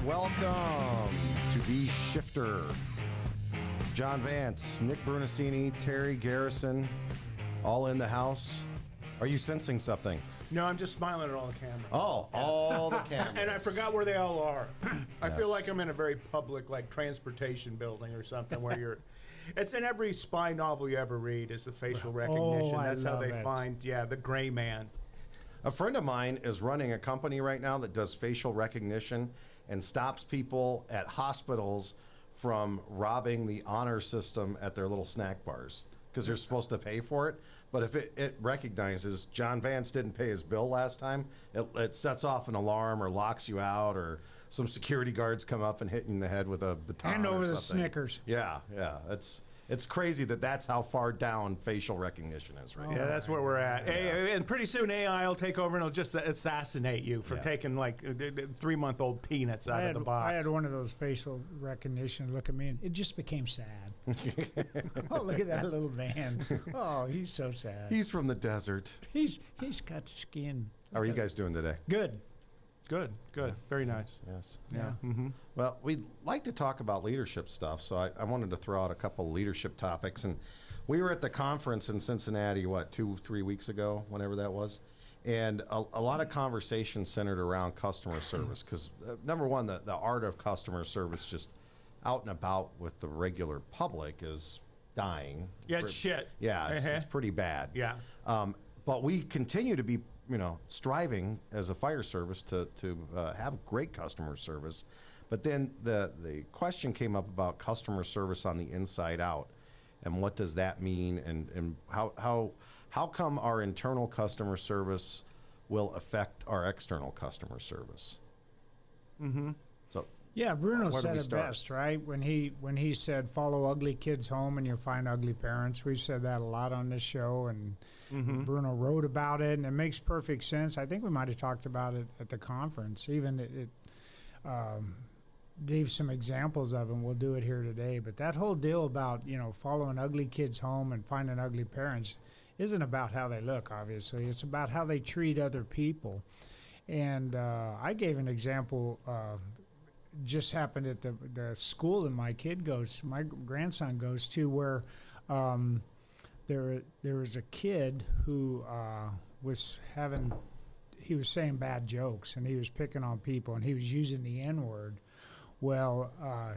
welcome to The Shifter. John Vance, Nick Brunacini, Terry Garrison, all in the house. Are you sensing something? No, I'm just smiling at all the cameras. Oh, all the cameras. And I forgot where they all are. I Yes. feel like I'm in a very public, like, transportation building or something where you're... It's in every spy novel you ever read is the facial recognition. I That's how love they it. find, the gray man. A friend of mine is running a company right now that does facial recognition and stops people at hospitals from robbing the honor system at their little snack bars because they're supposed to pay for it. But if it recognizes John Vance didn't pay his bill last time, it sets off an alarm or locks you out, or some security guards come up and hit you in the head with a baton. Hand over or the something. Snickers. Yeah. It's crazy that's how far down facial recognition is right now. Yeah, that's where we're at. And pretty soon AI will take over and it'll just assassinate you for taking, like, the 3-month-old peanuts out of the box. I had one of those facial recognition look at me, and it just became sad. Oh, look at that little man. Oh, he's so sad. He's from the desert. He's got skin. How are you guys doing today? Good. Good. Very nice. Yes. Yeah. Well, we'd like to talk about leadership stuff, so I wanted to throw out a couple leadership topics. And we were at the conference in Cincinnati, 2-3 weeks ago, whenever that was, and a lot of conversation centered around customer service because, number one, the art of customer service just out and about with the regular public is dying. Yeah, it's shit. Yeah, it's pretty bad. Yeah. But we continue to be, striving as a fire service to have great customer service. But then the question came up about customer service on the inside out, and what does that mean, and how come our internal customer service will affect our external customer service? Mm-hmm. So. Yeah, Bruno Where do said we it start? best, right? When he said, "Follow ugly kids home, and you'll find ugly parents." We've said that a lot on this show, and Bruno wrote about it, and it makes perfect sense. I think we might have talked about it at the conference. Even it gave some examples of them. We'll do it here today. But that whole deal about following ugly kids home and finding ugly parents isn't about how they look. Obviously, it's about how they treat other people. And I gave an example. Just happened at the school that my grandson goes to, where there was a kid who was saying bad jokes, and he was picking on people, and he was using the N-word. Well,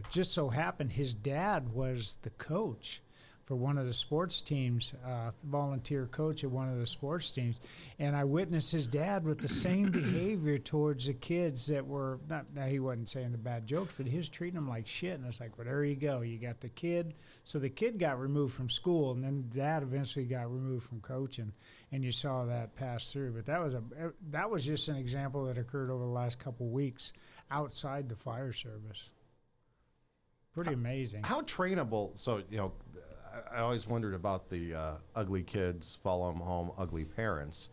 just so happened his dad was the coach for one of the sports teams, volunteer coach at one of the sports teams. And I witnessed his dad with the same behavior towards the kids that were, he wasn't saying the bad jokes, but he was treating them like shit. And it's like, well, there you go. You got the kid. So the kid got removed from school, and then dad eventually got removed from coaching. And you saw that pass through. But that was just an example that occurred over the last couple of weeks outside the fire service. Pretty amazing. How trainable? So I always wondered about the ugly kids, follow them home, ugly parents.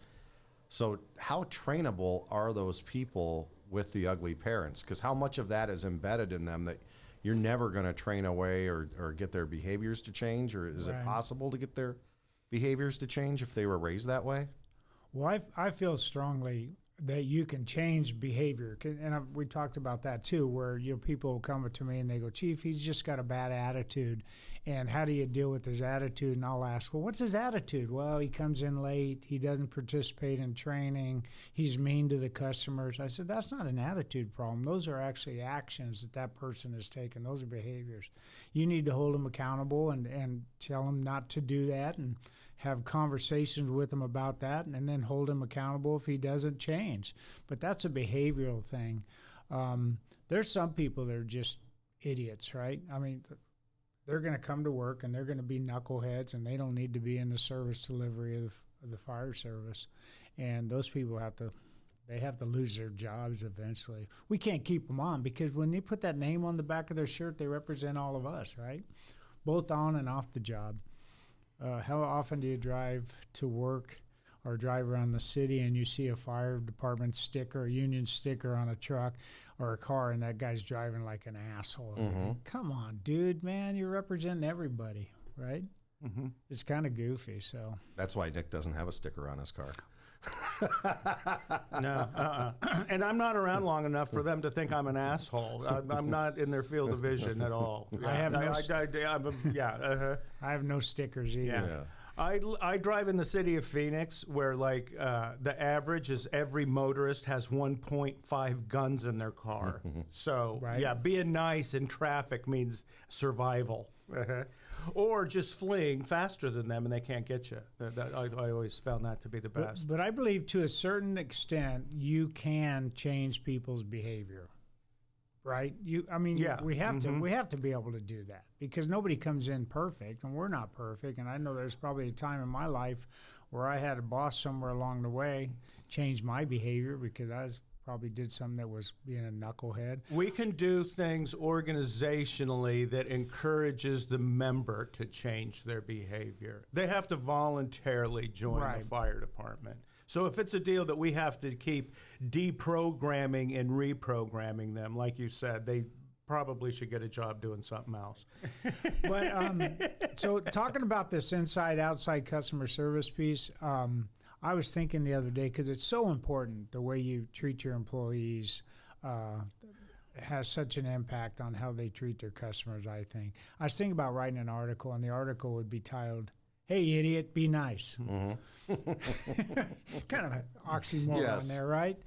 So how trainable are those people with the ugly parents? Because how much of that is embedded in them that you're never going to train away or get their behaviors to change? Or is it possible to get their behaviors to change if they were raised that way? Well, I feel strongly that you can change behavior. And we talked about that too, where people will come to me and they go, "Chief, he's just got a bad attitude. And how do you deal with his attitude?" And I'll ask, "Well, what's his attitude?" "Well, he comes in late. He doesn't participate in training. He's mean to the customers." I said, "That's not an attitude problem. Those are actually actions that person has taken. Those are behaviors. You need to hold him accountable and tell him not to do that, and have conversations with him about that, and then hold him accountable if he doesn't change." But that's a behavioral thing. There's some people that are just idiots, right? I mean, they're going to come to work and they're going to be knuckleheads, and they don't need to be in the service delivery of the fire service. And those people have to lose their jobs eventually. We can't keep them on, because when they put that name on the back of their shirt, they represent all of us, right? Both on and off the job. How often do you drive to work or drive around the city and you see a fire department sticker, a union sticker on a truck or a car, and that guy's driving like an asshole? Mm-hmm. Come on, dude, man, you're representing everybody, right? Mm-hmm. It's kind of goofy. So that's why Nick doesn't have a sticker on his car. No, and I'm not around long enough for them to think I'm an asshole. I'm not in their field of vision at all. I have no I I have no stickers either. Yeah. I drive in the city of Phoenix where like the average is every motorist has 1.5 guns in their car. So Right. yeah, being nice in traffic means survival. Or just fleeing faster than them and they can't get you. I always found that to be the best. But I believe to a certain extent you can change people's behavior. Right? I mean, Yeah. we have to be able to do that because nobody comes in perfect and we're not perfect. And I know there's probably a time in my life where I had a boss somewhere along the way change my behavior because probably did something that was being a knucklehead. We can do things organizationally that encourages the member to change their behavior. They have to voluntarily join Right. the fire department. So if it's a deal that we have to keep deprogramming and reprogramming them, like you said, they probably should get a job doing something else. But so talking about this inside-outside customer service piece, I was thinking the other day because it's so important the way you treat your employees has such an impact on how they treat their customers. I think I was thinking about writing an article, and the article would be titled, "Hey, idiot, be nice." Kind of an oxymoron Yes. there, right?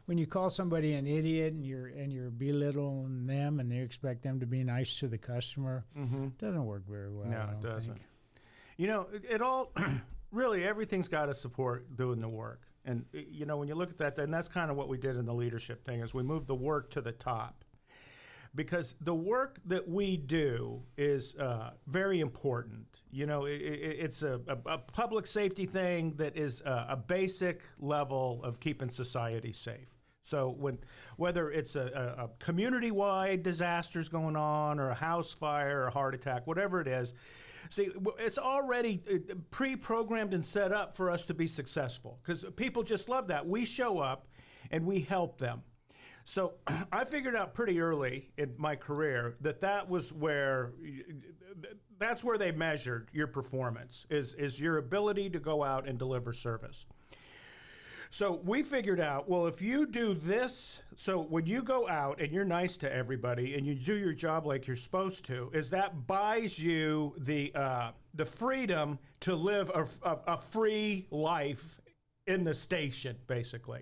When you call somebody an idiot and you're belittling them and you expect them to be nice to the customer, it doesn't work very well. No, I it don't doesn't. think. You know, it all really everything's got to support doing the work. And you know, when you look at that, then that's kind of what we did in the leadership thing is we moved the work to the top. Because the work that we do is very important. You know, it's a public safety thing that is a basic level of keeping society safe. So whether it's a community-wide disasters going on or a house fire or a heart attack, whatever it is, see, it's already pre-programmed and set up for us to be successful because people just love that. We show up and we help them. So I figured out pretty early in my career that was where that's where they measured your performance is your ability to go out and deliver service. So we figured out, well, if you do this, so when you go out and you're nice to everybody and you do your job like you're supposed to, is that buys you the freedom to live a free life in the station, basically,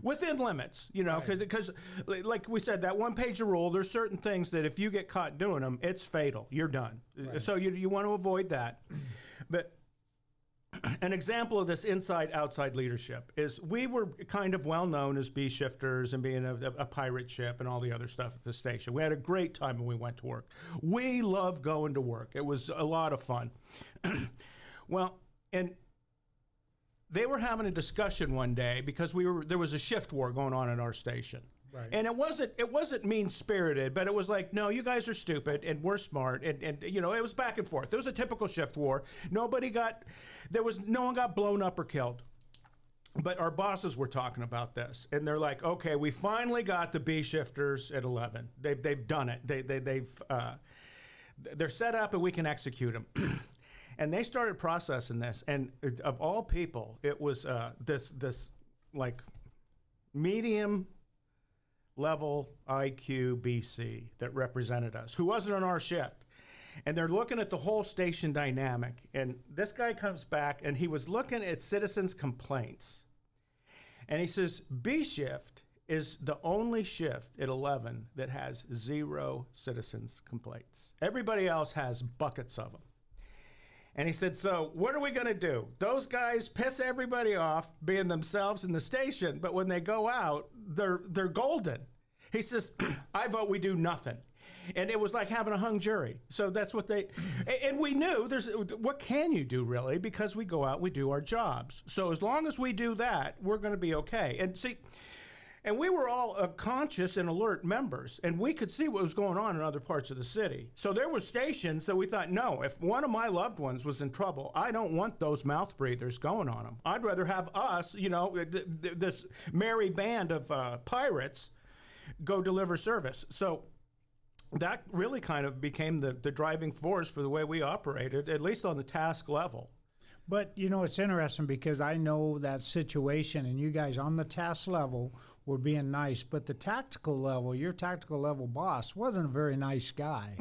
within limits, you know, because like we said, that one-page rule, there's certain things that if you get caught doing them, it's fatal. You're done. Right. So you want to avoid that. But an example of this inside-outside leadership is we were kind of well-known as B-shifters and being a pirate ship and all the other stuff at the station. We had a great time when we went to work. We loved going to work. It was a lot of fun. Well, and they were having a discussion one day because there was a shift war going on at our station. Right. And it wasn't mean-spirited, but it was like, no, you guys are stupid and we're smart, and you know, it was back and forth. There was a typical shift war. No one got blown up or killed. But our bosses were talking about this, and they're like, okay, we finally got the B shifters at 11. They've done it. They're set up and we can execute them. And they started processing this, and of all people, it was this like medium level IQ BC that represented us, who wasn't on our shift. And they're looking at the whole station dynamic. And this guy comes back, and he was looking at citizens' complaints. And he says, B shift is the only shift at 11 that has 0 citizens' complaints. Everybody else has buckets of them. And he said, so what are we going to do? Those guys piss everybody off being themselves in the station, but when they go out, they're golden. He says, I vote we do nothing. And it was like having a hung jury. So that's what and we knew what can you do really? Because we go out, we do our jobs. So as long as we do that, we're going to be okay. And see, and we were all conscious and alert members, and we could see what was going on in other parts of the city. So there were stations that we thought, no, if one of my loved ones was in trouble, I don't want those mouth breathers going on them. I'd rather have us, you know, this merry band of pirates go deliver service. So that really kind of became the driving force for the way we operated, at least on the task level. But you know, it's interesting because I know that situation, and you guys on the task level were being nice, but the tactical level, your tactical level boss wasn't a very nice guy.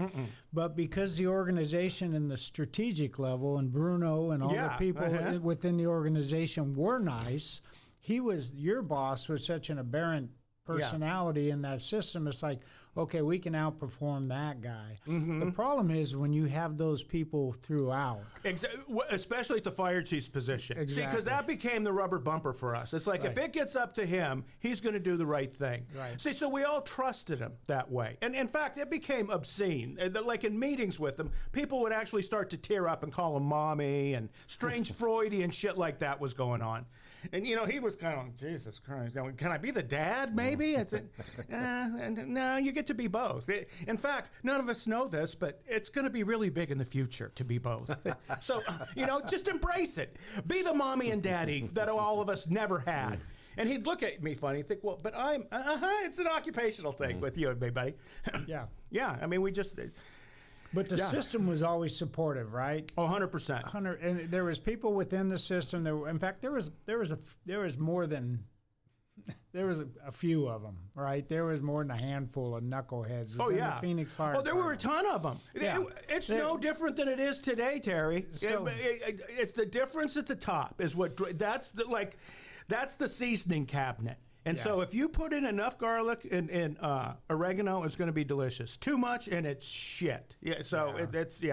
But because the organization and the strategic level and Bruno and all the people within the organization were nice, your boss was such an aberrant personality in that system. It's like, okay, we can outperform that guy. The problem is when you have those people throughout. Especially at the fire chief's position. Exactly. See, because that became the rubber bumper for us. It's like, if it gets up to him, he's going to do the right thing. Right. See, so we all trusted him that way. And in fact, it became obscene. Like in meetings with him, people would actually start to tear up and call him mommy, and strange Freudian shit like that was going on. And, you know, he was kind of like, Jesus Christ, can I be the dad, maybe? No, you get to be both. In fact, none of us know this, but it's going to be really big in the future to be both. So, you know, just embrace it. Be the mommy and daddy that all of us never had. And he'd look at me funny, think, well, but it's an occupational thing with you and me, buddy. Yeah. Yeah, I mean, we just... But the system was always supportive, right? Oh, 100%. And there was people within the system. In fact, there was a few of them, right? There was more than a handful of knuckleheads. Oh, yeah. The Phoenix Fire. Oh, there were a ton of them. Yeah. It's no different than it is today, Terry. So, It's the difference at the top is that's the seasoning cabinet. And so if you put in enough garlic and oregano, it's going to be delicious. Too much and it's shit. Yeah. So it's.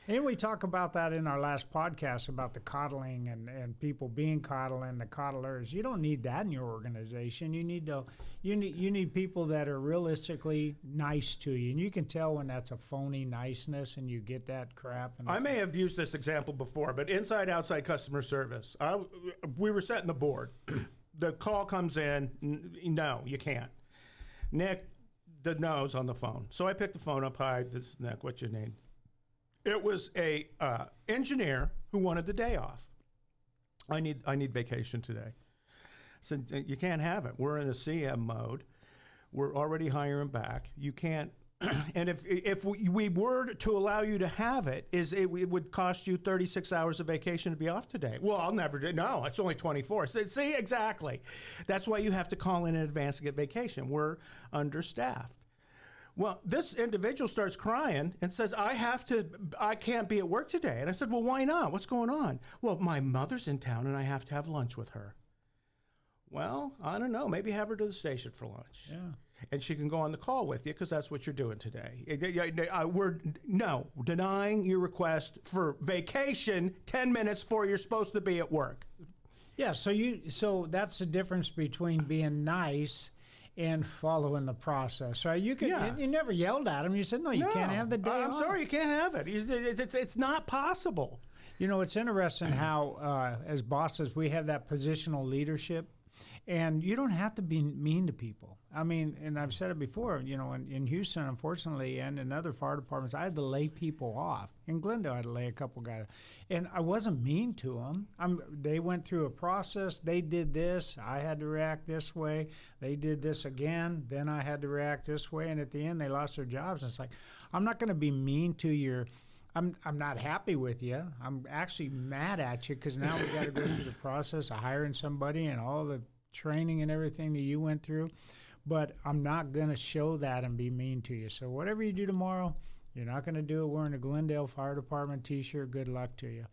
And we talk about that in our last podcast about the coddling and people being coddled and the coddlers. You don't need that in your organization. You need people that are realistically nice to you, and you can tell when that's a phony niceness, and you get that crap. And I may have used this example before, but inside-outside customer service, we were setting the board. The call comes in. No, you can't. Nick, the no's on the phone. So I picked the phone up. Hi, this is Nick. What's your name? It was a engineer who wanted the day off. I need vacation today. So you can't have it. We're in a CM mode. We're already hiring back. You can't. And if we were to allow you to have it, it would cost you 36 hours of vacation to be off today. Well, I'll never do. No, it's only 24. See, exactly. That's why you have to call in advance to get vacation. We're understaffed. Well, this individual starts crying and says, I can't be at work today. And I said, well, why not? What's going on? Well, my mother's in town and I have to have lunch with her. Well, I don't know. Maybe have her to the station for lunch. Yeah. And she can go on the call with you because that's what you're doing today. We're denying your request for vacation 10 minutes before you're supposed to be at work. Yeah, so that's the difference between being nice and following the process. Right? You never yelled at him. You said, no, you can't have the day I'm off. sorry, you can't have it. It's not possible. You know, it's interesting how, as bosses, we have that positional leadership, and you don't have to be mean to people. I mean, and I've said it before, you know, in Houston, unfortunately, and in other fire departments, I had to lay people off. In Glendale, I had to lay a couple guys, and I wasn't mean to them. They went through a process. They did this. I had to react this way. They did this again. Then I had to react this way, and at the end, they lost their jobs. And it's like, I'm not going to be mean to your. I'm not happy with you. I'm actually mad at you because now we got to go through the process of hiring somebody and all the training and everything that you went through. But I'm not going to show that and be mean to you. So whatever you do tomorrow, you're not going to do it wearing a Glendale Fire Department T-shirt. Good luck to you.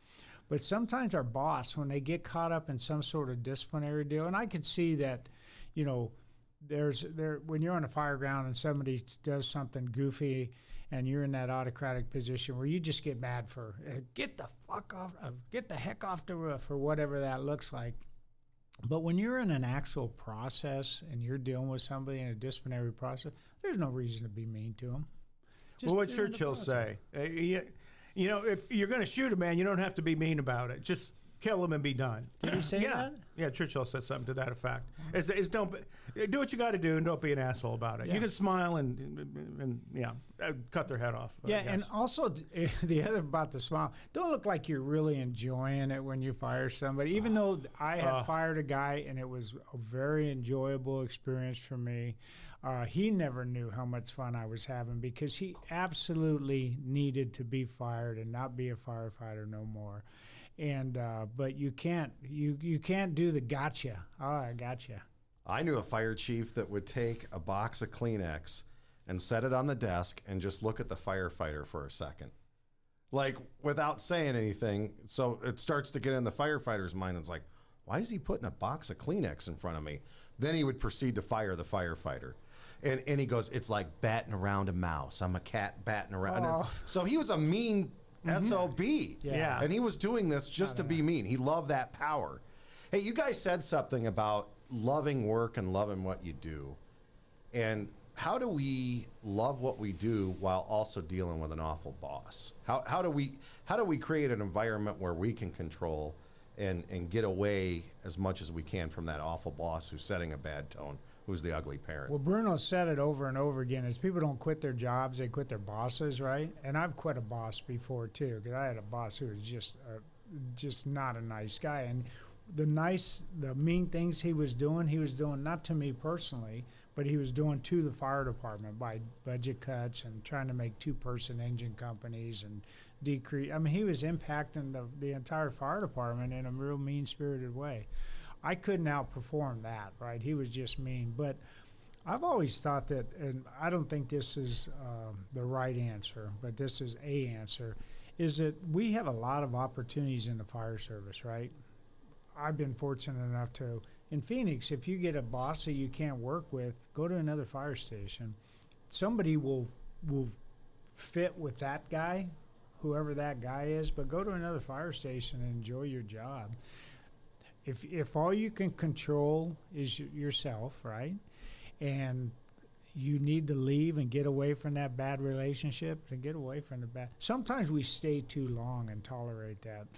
But sometimes our boss, when they get caught up in some sort of disciplinary deal, and I could see that, you know, when you're on a fire ground and somebody does something goofy and you're in that autocratic position where you just get mad for, get the heck off the roof, or whatever that looks like. But when you're in an actual process and you're dealing with somebody in a disciplinary process, there's no reason to be mean to them. Well, what Churchill say? You know, if you're going to shoot a man, you don't have to be mean about it. Just kill him and be done. Did he say that? Yeah, Churchill said something to that effect. Don't do what you got to do and don't be an asshole about it. Yeah. You can smile and cut their head off. Yeah, and also the other about the smile, don't look like you're really enjoying it when you fire somebody. Even though I had fired a guy and it was a very enjoyable experience for me, he never knew how much fun I was having because he absolutely needed to be fired and not be a firefighter no more. And but you can't do the gotcha. Oh, I gotcha. I knew a fire chief that would take a box of Kleenex and set it on the desk and just look at the firefighter for a second, like without saying anything. So it starts to get in the firefighter's mind. And it's like, why is he putting a box of Kleenex in front of me? Then he would proceed to fire the firefighter. And he goes, it's like batting around a mouse. I'm a cat batting around. Oh. So he was a mean SOB. Yeah. And he was doing this just to be mean. He loved that power. Hey, you guys said something about loving work and loving what you do. And how do we love what we do while also dealing with an awful boss? How do we create an environment where we can control and get away as much as we can from that awful boss who's setting a bad tone, who's the ugly parent? Well, Bruno said it over and over again: is people don't quit their jobs, they quit their bosses, right? And I've quit a boss before too, because I had a boss who was just not a nice guy. And the mean things he was doing not to me personally, but he was doing to the fire department by budget cuts and trying to make 2-person engine companies and decrease. I mean, he was impacting the entire fire department in a real mean-spirited way. I couldn't outperform that, right? He was just mean. But I've always thought that, and I don't think this is the right answer, but this is a answer, is that we have a lot of opportunities in the fire service, right? I've been fortunate enough to, in Phoenix, if you get a boss that you can't work with, go to another fire station. Somebody will fit with that guy, whoever that guy is, but go to another fire station and enjoy your job. If all you can control is yourself, right, and you need to leave and get away from that bad relationship, then get away from the bad. Sometimes we stay too long and tolerate that.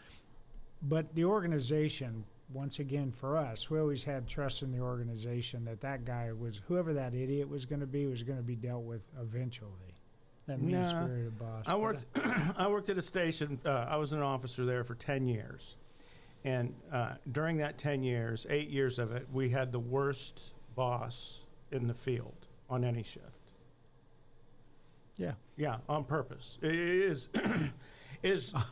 But the organization, once again, for us, we always had trust in the organization that guy was, whoever that idiot was going to be dealt with eventually. That mean-spirited boss. I worked at a station. I was an officer there for 10 years. And during that 10 years, 8 years of it, we had the worst boss in the field on any shift. Yeah. Yeah, on purpose. It is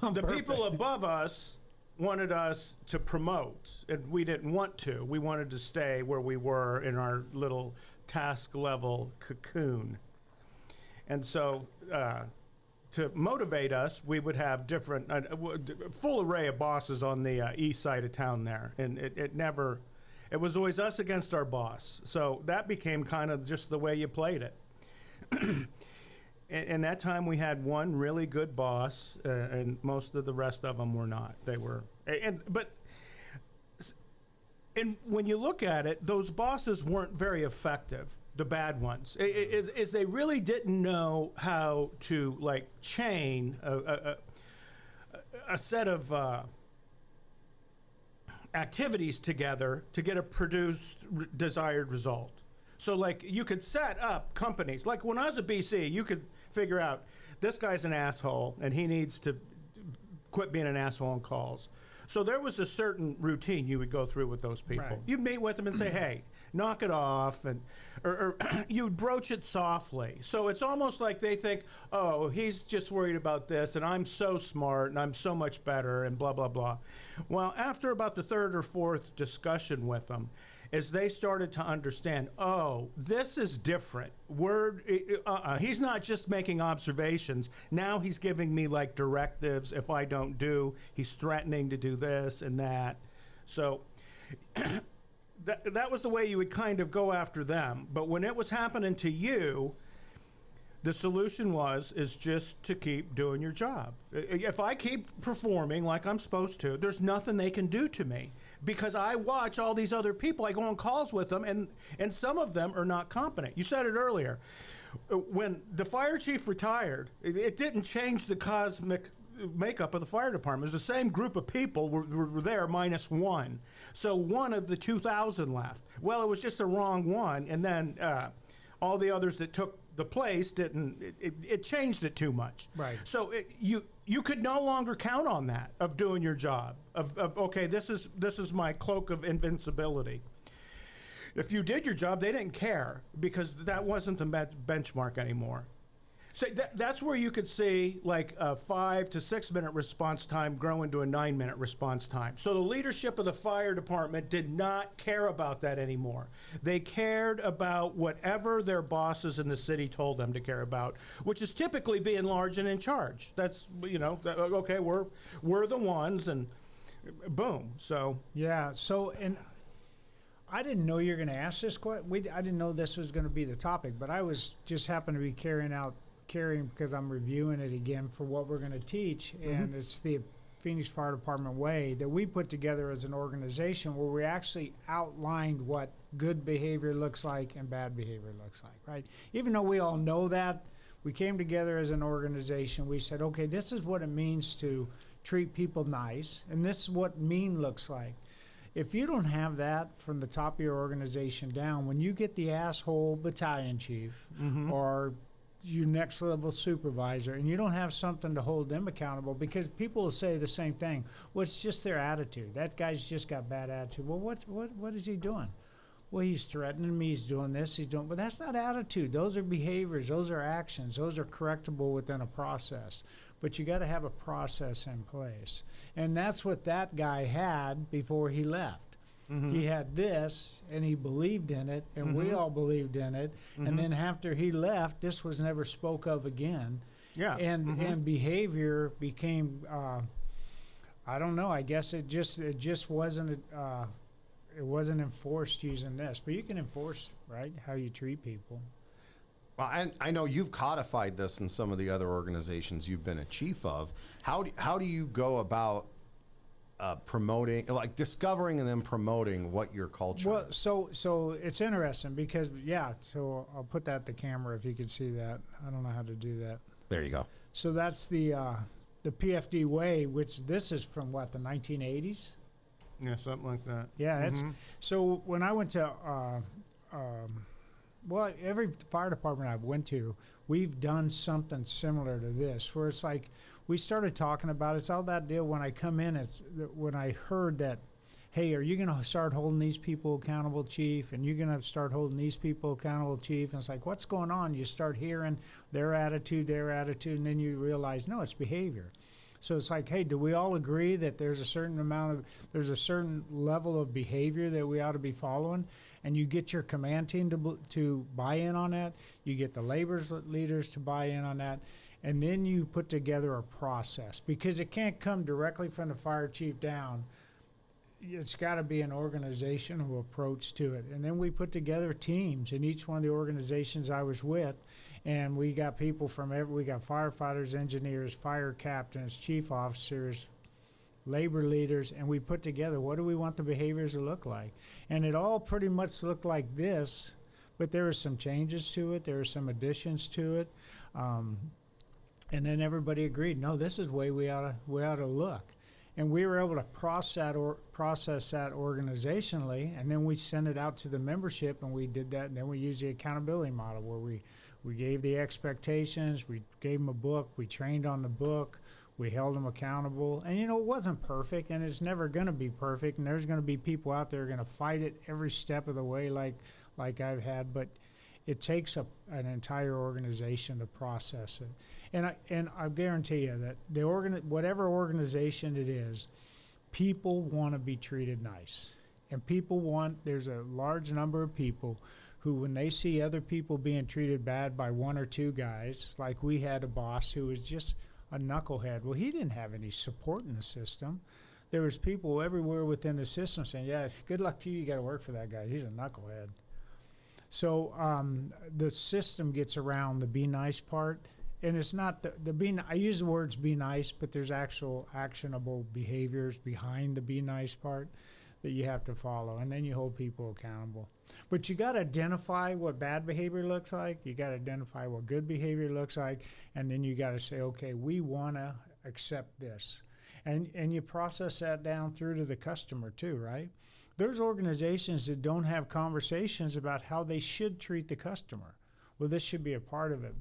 the people above us wanted us to promote, and we didn't want to. We wanted to stay where we were in our little task level cocoon. And so to motivate us, we would have different, full array of bosses on the east side of town there. And it was always us against our boss. So that became kind of just the way you played it. In that time, we had one really good boss, and most of the rest of them were not. They were, but when you look at it, those bosses weren't very effective. The bad ones, is they really didn't know how to like chain a set of activities together to get a produced desired result. So like you could set up companies, like when I was at BC, you could figure out this guy's an asshole and he needs to quit being an asshole on calls. So there was a certain routine you would go through with those people. Right. You'd meet with them and say, hey, knock it off, and or you'd broach it softly. So it's almost like they think, oh, he's just worried about this, and I'm so smart, and I'm so much better, and blah, blah, blah. Well, after about the third or fourth discussion with them, as they started to understand, oh, this is different. He's not just making observations. Now he's giving me like directives. If I don't do, he's threatening to do this and that. So that was the way you would kind of go after them. But when it was happening to you, the solution is just to keep doing your job. If I keep performing like I'm supposed to, there's nothing they can do to me, because I watch all these other people. I go on calls with them, and some of them are not competent. You said it earlier. When the fire chief retired, it didn't change the cosmic makeup of the fire department. It was the same group of people were there minus one. So one of the 2,000 left. Well, it was just the wrong one, and then all the others that took the place it changed it too much. Right. So you could no longer count on that of doing your job of okay, this is my cloak of invincibility. If you did your job, they didn't care, because that wasn't the benchmark anymore. So that's where you could see like a 5 to 6 minute response time grow into a 9-minute response time. So the leadership of the fire department did not care about that anymore. They cared about whatever their bosses in the city told them to care about, which is typically being large and in charge. That's, okay, we're the ones, and boom. So Yeah. So, and I didn't know you were going to ask this question. I didn't know this was going to be the topic, but I was just happened to be carrying because I'm reviewing it again for what we're going to teach, and it's the Phoenix Fire Department way that we put together as an organization, where we actually outlined what good behavior looks like and bad behavior looks like, right? Even though we all know that, we came together as an organization. We said, okay, this is what it means to treat people nice, and this is what mean looks like. If you don't have that from the top of your organization down, when you get the asshole battalion chief or your next level supervisor, and you don't have something to hold them accountable, because people will say the same thing. Well, it's just their attitude. That guy's just got bad attitude. Well, what is he doing? Well, he's threatening me. He's doing this. He's doing. But that's not attitude. Those are behaviors. Those are actions. Those are correctable within a process. But you got to have a process in place, and that's what that guy had before he left. He had this, and he believed in it, and we all believed in it. And then after he left, this was never spoke of again. yeah, And behavior became, I don't know. I guess it just wasn't. It wasn't enforced using this, but you can enforce, right, how you treat people. Well, I know you've codified this in some of the other organizations you've been a chief of. How do you go about promoting, like discovering and then promoting what your culture Well, is? so it's interesting because so I'll put that the camera if you can see that. I don't know how to do that. There you go. So that's the PFD way, which this is from what, the 1980s? yeah, something like that. Yeah, it's so when I went to well, every fire department I've went to, we've done something similar to this, where it's like we started talking about it's all that deal when I come in. It's when I heard that, hey, are you going to start holding these people accountable, chief? And you're going to start holding these people accountable, chief? And it's like, what's going on? You start hearing their attitude, and then you realize, no, it's behavior. So it's like, hey, do we all agree that there's a certain level of behavior that we ought to be following? And you get your command team to buy in on that. You get the labor leaders to buy in on that. And then you put together a process, because it can't come directly from the fire chief down. It's got to be an organizational approach to it. And then we put together teams in each one of the organizations I was with. And we got people from we got firefighters, engineers, fire captains, chief officers, labor leaders, and we put together, what do we want the behaviors to look like? And it all pretty much looked like this, but there were some changes to it. There were some additions to it. And then everybody agreed, no, this is the way we ought to look. And we were able to process that organizationally, and then we sent it out to the membership, and we did that, and then we used the accountability model, where we gave the expectations, we gave them a book, we trained on the book, we held them accountable. And, it wasn't perfect, and it's never going to be perfect, and there's going to be people out there going to fight it every step of the way like I've had, but it takes an entire organization to process it. And I guarantee you that whatever organization it is, people want to be treated nice. And there's a large number of people who, when they see other people being treated bad by one or two guys, like we had a boss who was just a knucklehead. Well, he didn't have any support in the system. There was people everywhere within the system saying, yeah, good luck to you. You got to work for that guy. He's a knucklehead. So the system gets around the be nice part. And it's not I use the words be nice, but there's actual actionable behaviors behind the be nice part that you have to follow. And then you hold people accountable. But you got to identify what bad behavior looks like. You got to identify what good behavior looks like. And then you got to say, okay, we want to accept this. And you process that down through to the customer too, right? There's organizations that don't have conversations about how they should treat the customer. Well, this should be a part of it.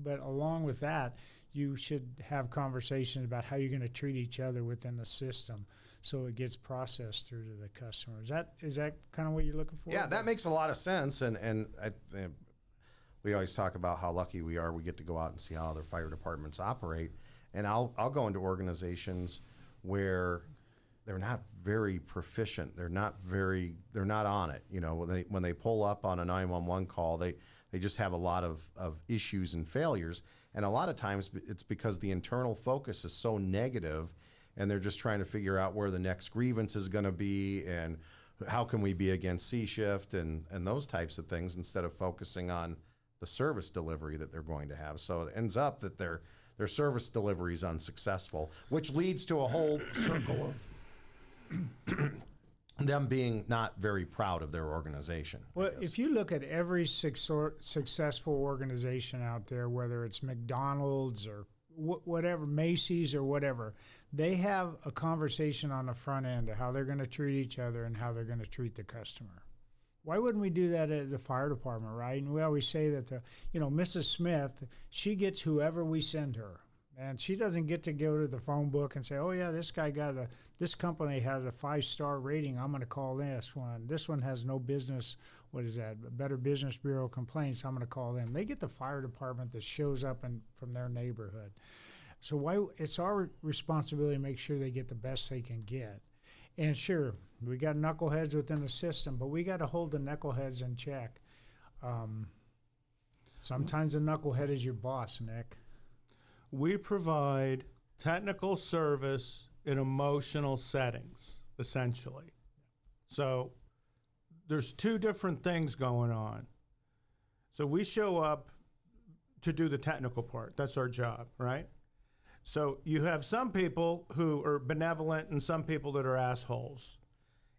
But along with that, you should have conversations about how you're going to treat each other within the system, so it gets processed through to the customer. Is that kind of what you're looking for? Yeah, that makes a lot of sense. And we always talk about how lucky we are. We get to go out and see how other fire departments operate. And I'll go into organizations where they're not very proficient. They're not on it. You know, when they pull up on a 911 call, they just have a lot of issues and failures. And a lot of times it's because the internal focus is so negative, and they're just trying to figure out where the next grievance is going to be and how can we be against C-shift and those types of things, instead of focusing on the service delivery that they're going to have. So it ends up that their service delivery is unsuccessful, which leads to a whole circle of them being not very proud of their organization. Well, if you look at every successful organization out there, whether it's McDonald's or whatever, Macy's or whatever, they have a conversation on the front end of how they're going to treat each other and how they're going to treat the customer. Why wouldn't we do that at the fire department, right? And we always say that, Mrs. Smith, she gets whoever we send her. And she doesn't get to go to the phone book and say, oh, yeah, this company has a 5-star rating. I'm going to call this one. This one has no business. What is that? Better Business Bureau complaints. I'm going to call them. They get the fire department that shows up from their neighborhood. So it's our responsibility to make sure they get the best they can get. And sure, we got knuckleheads within the system, but we got to hold the knuckleheads in check. Sometimes a knucklehead is your boss, Nick. We provide technical service in emotional settings, essentially. So there's two different things going on. So we show up to do the technical part. That's our job, right? So you have some people who are benevolent and some people that are assholes.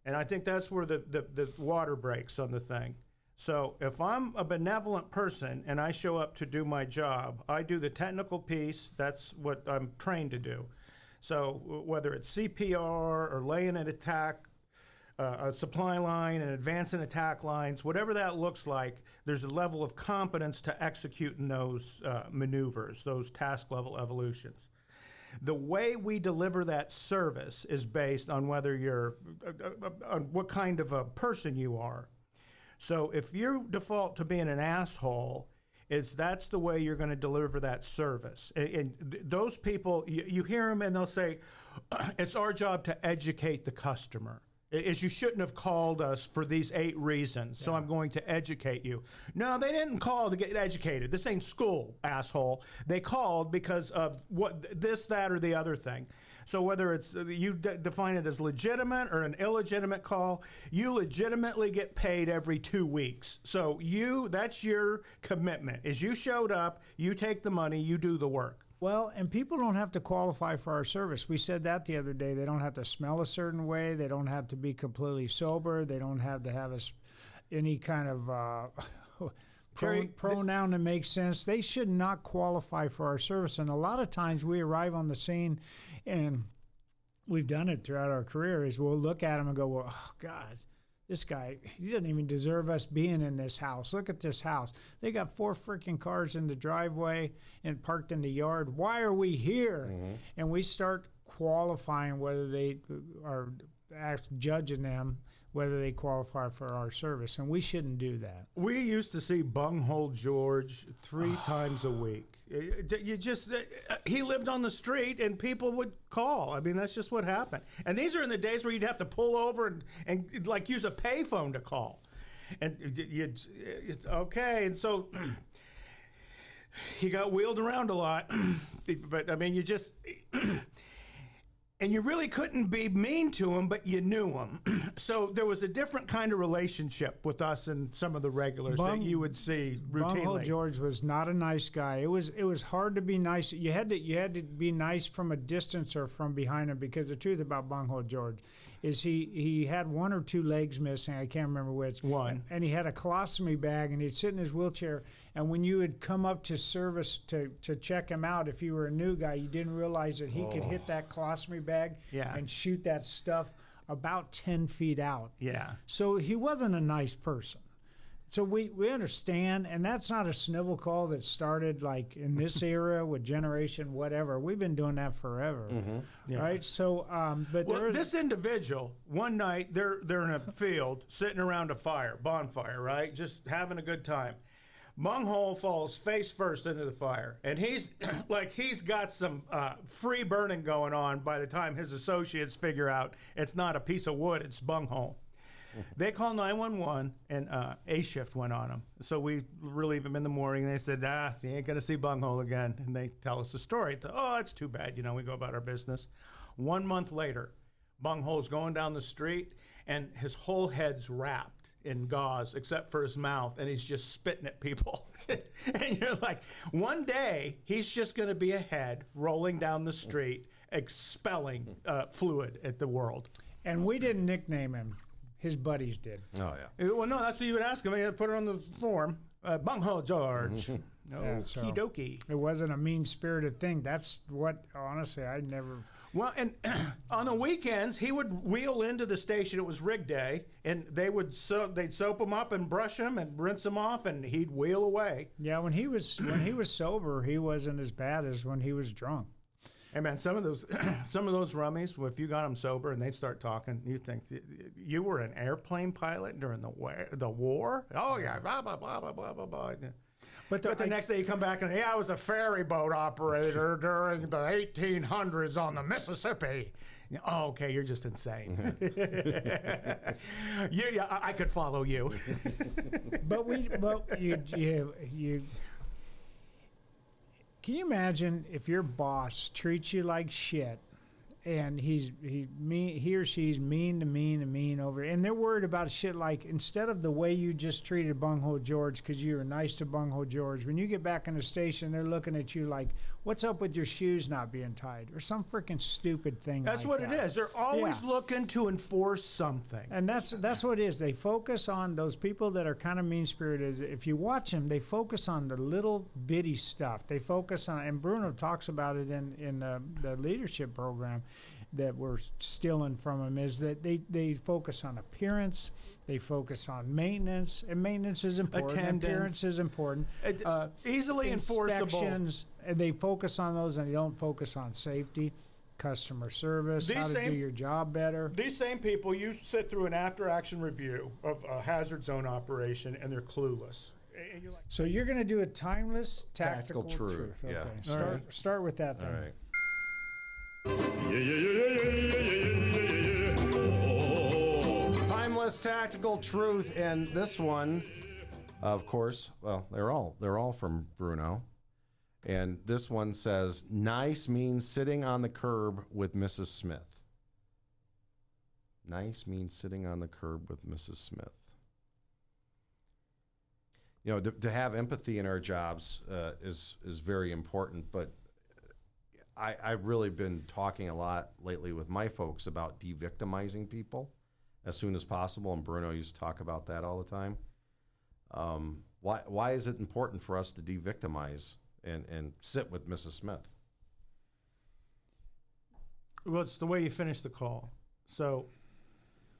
And I think that's where the water breaks on the thing. So if I'm a benevolent person and I show up to do my job, I do the technical piece. That's what I'm trained to do. So whether it's CPR or laying an attack, a supply line and advancing attack lines, whatever that looks like, there's a level of competence to execute in those maneuvers, those task level evolutions. The way we deliver that service is based on whether you're, on what kind of a person you are. So if you default to being an asshole, that's the way you're going to deliver that service. And those people, you hear them and they'll say, it's our job to educate the customer. Is you shouldn't have called us for these 8 reasons, so I'm going to educate you. No, they didn't call to get educated. This ain't school, asshole. They called because of this, that, or the other thing. So whether it's you define it as legitimate or an illegitimate call, you legitimately get paid every 2 weeks. So that's your commitment. Is you showed up, you take the money, you do the work. Well, and people don't have to qualify for our service. We said that the other day. They don't have to smell a certain way. They don't have to be completely sober. They don't have to have any kind of pronoun that makes sense. They should not qualify for our service. And a lot of times we arrive on the scene, and we've done it throughout our career, is we'll look at them and go, well, oh, God, this guy, he doesn't even deserve us being in this house. Look at this house. They got 4 freaking cars in the driveway and parked in the yard. Why are we here? Mm-hmm. And we start qualifying whether they are judging them, whether they qualify for our service. And we shouldn't do that. We used to see Bunghole George 3 times a week. He lived on the street and people would call. I mean, that's just what happened. And these are in the days where you'd have to pull over and like use a payphone to call. And it's okay. And so he got wheeled around a lot. But I mean, and you really couldn't be mean to him, but you knew him. So there was a different kind of relationship with us and some of the regulars that you would see routinely. Bunghole George was not a nice guy. It was hard to be nice. You had to be nice from a distance or from behind him, because the truth about Bunghole George is he had 1 or 2 legs missing. I can't remember which. One. And he had a colostomy bag, and he'd sit in his wheelchair. And when you would come up to service to check him out, if you were a new guy, you didn't realize that he could hit that colostomy bag and shoot that stuff about 10 feet out. Yeah. So he wasn't a nice person. So we understand, and that's not a snivel call that started like in this era with Generation whatever. We've been doing that forever, right? So, but this individual, one night they're in a field sitting around a bonfire, right, just having a good time. Bunghole falls face first into the fire, and he's like he's got some free burning going on by the time his associates figure out it's not a piece of wood, it's Bunghole. They call 911, and A shift went on him. So we relieve him in the morning. They said, you ain't going to see Bunghole again. And they tell us the story. Oh, it's too bad. We go about our business. 1 month later, Bunghole's going down the street, and his whole head's wrapped in gauze except for his mouth, and he's just spitting at people. And you're like, one day, he's just going to be a head rolling down the street, expelling fluid at the world. And we didn't nickname him. His buddies did. Oh, yeah. Well, no, that's what you would ask him. You put it on the form. Bunghole George. Okie dokie. It wasn't a mean-spirited thing. That's what, honestly, I never... Well, and on the weekends, he would wheel into the station. It was rig day, and they'd soap him up and brush him and rinse him off, and he'd wheel away. Yeah, when he was sober, he wasn't as bad as when he was drunk. Hey man, some of those rummies, if you got them sober and they start talking, you think you were an airplane pilot during the war? Oh yeah, blah blah blah blah blah blah blah. But the next day you come back and I was a ferry boat operator during the 1800s on the Mississippi. Oh, okay, you're just insane. I could follow you. But you. Can you imagine if your boss treats you like shit, and he or she's mean over, and they're worried about shit like, instead of the way you just treated Bunghole George because you were nice to Bunghole George, when you get back in the station, they're looking at you like, what's up with your shoes not being tied, or some freaking stupid thing. That's like what that. it is. They're always looking to enforce something. And that's what it is. They focus on those people that are kind of mean-spirited. If you watch them, they focus on the little bitty stuff. They focus on, and Bruno talks about it in the leadership program that we're stealing from him, is that they focus on appearance, they focus on maintenance, and maintenance is important. Attendance. Appearance is important. Easily enforceable. Inspections, and they focus on those, and they don't focus on safety, customer service, how to do your job better. These same people, you sit through an after-action review of a hazard zone operation, and they're clueless. And you're like, So you're going to do a timeless tactical truth. Yeah. Okay. Start with that then. All right. Timeless tactical truth, and this one, of course, well, they're all from Bruno, and this one says, "Nice means sitting on the curb with Mrs. Smith." Nice means sitting on the curb with Mrs. Smith. To have empathy in our jobs is very important, but I've really been talking a lot lately with my folks about de-victimizing people as soon as possible, and Bruno used to talk about that all the time. Why is it important for us to de-victimize and sit with Mrs. Smith? well, it's the way you finish the call. So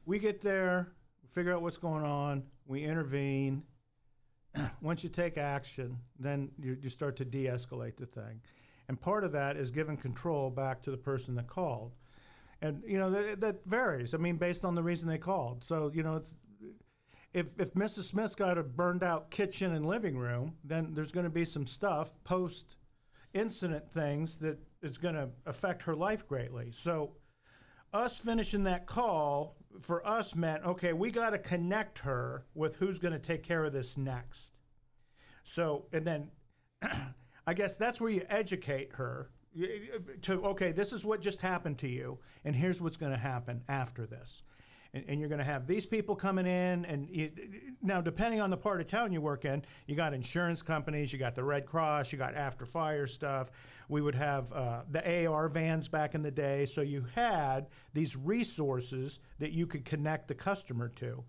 we get there, figure out what's going on, we intervene. Once you take action, then you start to de-escalate the thing. And part of that is giving control back to the person that called. And, you know, that varies, I mean, based on the reason they called. So, you know, it's if Mrs. Smith's got a burned out kitchen and living room, then there's going to be some stuff, post-incident things, that is going to affect her life greatly. So us finishing that call, for us meant, okay, we got to connect her with who's going to take care of this next. So, and then I guess that's where you educate her to, okay, this is what just happened to you, and here's what's going to happen after this. And you're going to have these people coming in, and now depending on the part of town you work in, you got insurance companies, you got the Red Cross, you got after fire stuff. We would have the AR vans back in the day, so you had these resources that you could connect the customer to.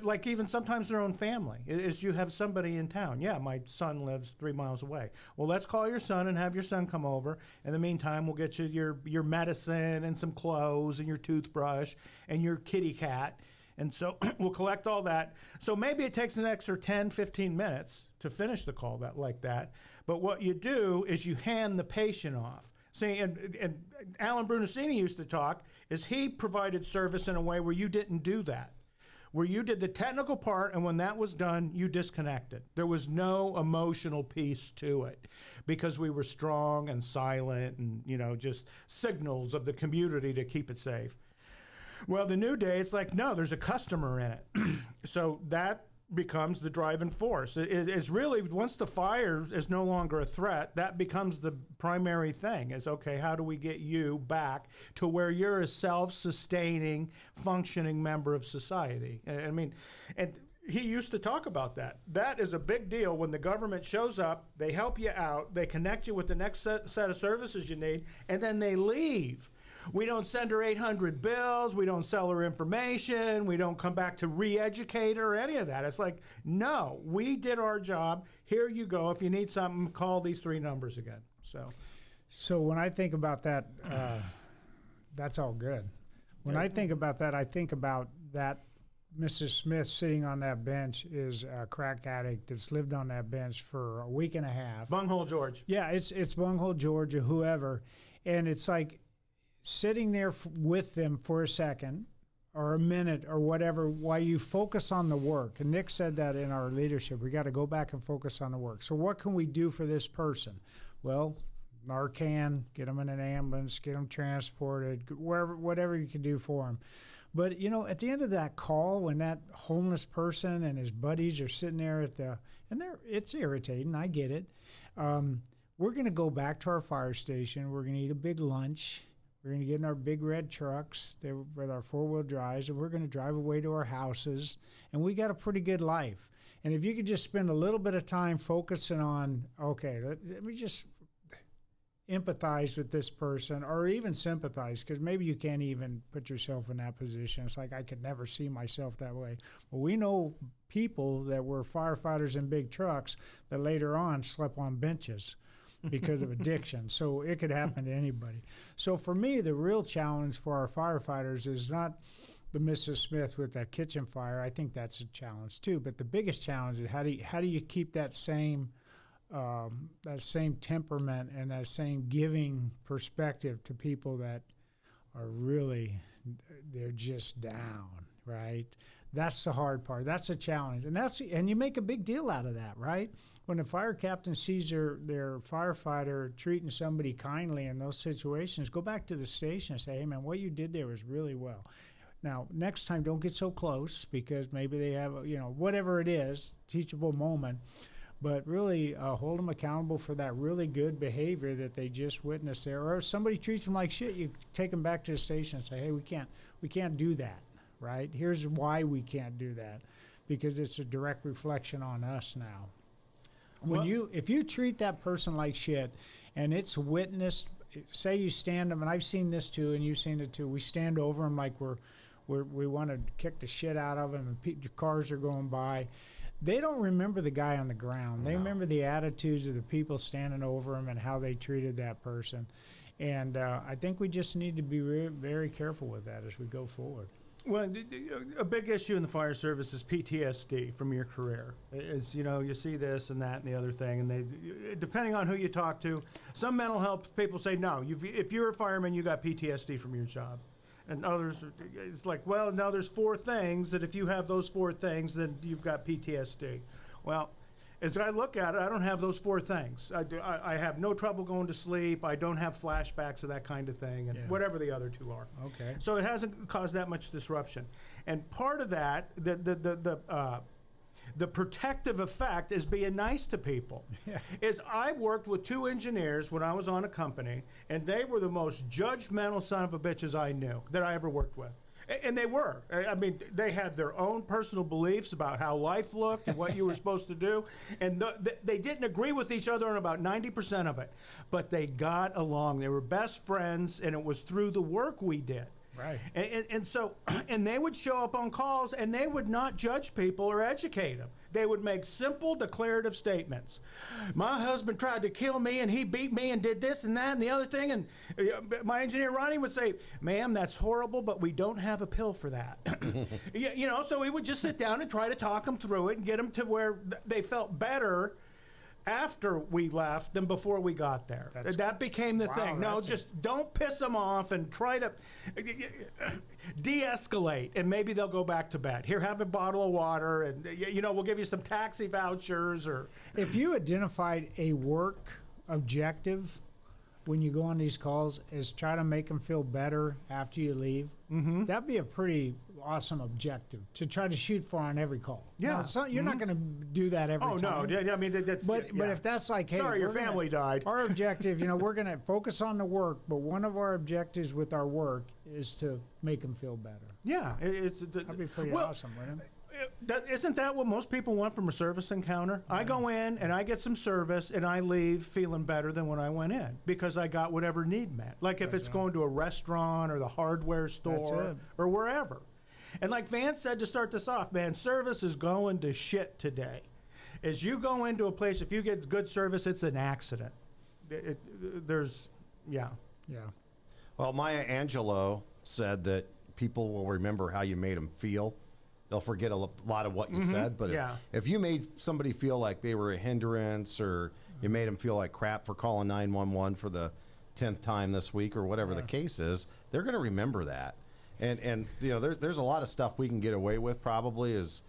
Like even sometimes their own family, is you have somebody in town. Yeah, my son lives 3 miles away. Well, let's call your son and have your son come over. In the meantime, we'll get you your medicine and some clothes and your toothbrush and your kitty cat. And so we'll collect all that. So maybe it takes an extra 10, 15 minutes to finish the call like that. But what you do is you hand the patient off. See, and Alan Brunacini used to talk, is he provided service in a way where you didn't do that. where you did the technical part, and when that was done, you disconnected. There was no emotional piece to it because we were strong and silent and, just signals of the community to keep it safe. Well, the new day, it's like, no, there's a customer in it. So that becomes the driving force. It's really, once the fire is no longer a threat, that becomes the primary thing. Is, okay, how do we get you back to where you're a self-sustaining, functioning member of society? I mean, and he used to talk about that. That is a big deal. When the government shows up, they help you out, they connect you with the next set of services you need, and then they leave. We don't send her 800 bills. We don't sell her information. We don't come back to re-educate her or any of that. It's like, no, we did our job. Here you go. If you need something, call these 3 numbers again. So when I think about that, that's all good. When I think about that, I think about that Mrs. Smith sitting on that bench is a crack addict that's lived on that bench for a week and a half. Bunghole George. Yeah, it's Bunghole George or whoever. And it's like, sitting there with them for a second or a minute or whatever while you focus on the work. And Nick said that in our leadership. We got to go back and focus on the work. So what can we do for this person? Well, Narcan, get them in an ambulance, get them transported, whatever you can do for them. But, at the end of that call, when that homeless person and his buddies are sitting there it's irritating, I get it. We're going to go back to our fire station. We're going to eat a big lunch. We're going to get in our big red trucks with our 4-wheel drives, and we're going to drive away to our houses, and we got a pretty good life. And if you could just spend a little bit of time focusing on, okay, let me just empathize with this person, or even sympathize, because maybe you can't even put yourself in that position. It's like, I could never see myself that way. Well, we know people that were firefighters in big trucks that later on slept on benches because of addiction. So it could happen to anybody. So for me, the real challenge for our firefighters is not the Mrs. Smith with that kitchen fire. I think that's a challenge too. But the biggest challenge is how do you keep that same temperament and that same giving perspective to people that are really, they're just down, right? That's the hard part. That's the challenge. And you make a big deal out of that, right? When a fire captain sees their firefighter treating somebody kindly in those situations, go back to the station and say, hey, man, what you did there was really well. Now, next time, don't get so close, because maybe they have, whatever it is, teachable moment, but really hold them accountable for that really good behavior that they just witnessed there. Or if somebody treats them like shit, you take them back to the station and say, hey, we can't do that, right? Here's why we can't do that, because it's a direct reflection on us now. If you treat that person like shit and it's witnessed, say you stand them, and I've seen this too, and you've seen it too, we stand over them like we want to kick the shit out of them, and cars are going by. They don't remember the guy on the ground. They remember the attitudes of the people standing over them and how they treated that person. And I think we just need to be very careful with that as we go forward. Well, a big issue in the fire service is PTSD from your career. It's, you see this and that and the other thing, and depending on who you talk to, some mental health people say, no, if you're a fireman, you got PTSD from your job. And others, it's like, well, now there's 4 things that if you have those 4 things, then you've got PTSD. Well, as I look at it, I don't have those 4 things. I have no trouble going to sleep. I don't have flashbacks of that kind of thing, and whatever the other 2 are. Okay. So it hasn't caused that much disruption. And part of that, the protective effect is being nice to people. Yeah. Is I worked with 2 engineers when I was on a company, and they were the most judgmental son of a bitches I knew that I ever worked with. And they were. I mean, they had their own personal beliefs about how life looked and what you were supposed to do. And they didn't agree with each other on about 90% of it. But they got along. They were best friends, and it was through the work we did. Right. And so they would show up on calls, and they would not judge people or educate them. They would make simple declarative statements. My husband tried to kill me, and he beat me and did this and that and the other thing. And my engineer, Ronnie, would say, ma'am, that's horrible, but we don't have a pill for that. So we would just sit down and try to talk them through it and get them to where they felt better after we left than before we got there. That became the thing. No, just don't piss them off and try to de-escalate, and maybe they'll go back to bed. Here, have a bottle of water, and we'll give you some taxi vouchers. Or if you identified a work objective when you go on these calls is try to make them feel better after you leave, that'd be a pretty awesome objective to try to shoot for on every call. Yeah. Now, you're not going to do that every time. Oh, no. I mean, that's... But if that's like, hey... Sorry, your family died. Our objective, we're going to focus on the work, but one of our objectives with our work is to make them feel better. Yeah. That'd be pretty awesome, wouldn't it? Isn't that what most people want from a service encounter? I go in and I get some service and I leave feeling better than when I went in because I got whatever need met. Like if it's going to a restaurant or the hardware store or wherever. And like Vance said to start this off, man, service is going to shit today. As you go into a place, if you get good service, it's an accident. Yeah. Well, Maya Angelou said that people will remember how you made them feel. They'll forget a lot of what you said, but if you made somebody feel like they were a hindrance or you made them feel like crap for calling 911 for the 10th time this week or whatever the case is, they're going to remember that. And there's a lot of stuff we can get away with probably as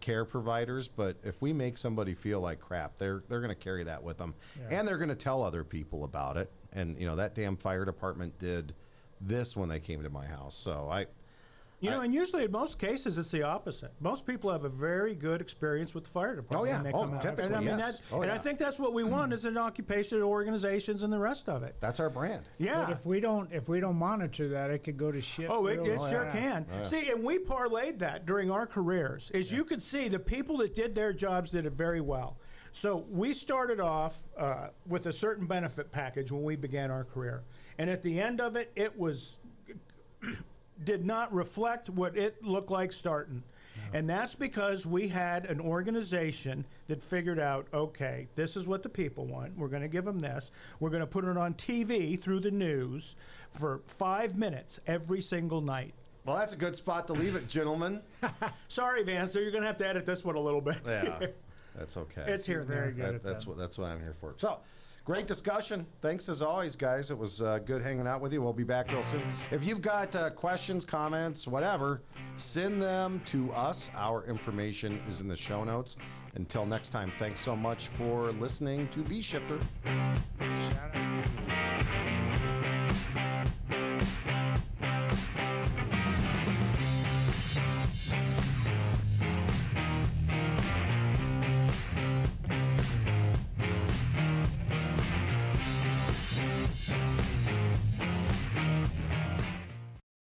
care providers, but if we make somebody feel like crap, they're going to carry that with them, and they're going to tell other people about it. And that damn fire department did this when they came to my house, so and usually in most cases it's the opposite. Most people have a very good experience with the fire department when they come out. Typically, and I think that's what we want as an occupation, organizations, and the rest of it. That's our brand. Yeah. But if we don't monitor that, it could go to shit. Oh, it sure can. Oh, yeah. See, and we parlayed that during our careers. As you could see, the people that did their jobs did it very well. So we started off with a certain benefit package when we began our career, and at the end of it, it was did not reflect what it looked like starting. No. And that's because we had an organization that figured out, okay, this is what the people want. We're going to give them this. We're going to put it on TV through the news for 5 minutes every single night. Well, that's a good spot to leave it, gentlemen. Sorry, Vance, you're going to have to edit this one a little bit. Yeah, that's okay. It's here. Very good. That's what I'm here for. So, great discussion. Thanks as always, guys. It was good hanging out with you. We'll be back real soon. If you've got questions, comments, whatever, send them to us. Our information is in the show notes. Until next time, thanks so much for listening to B Shifter. Shout out.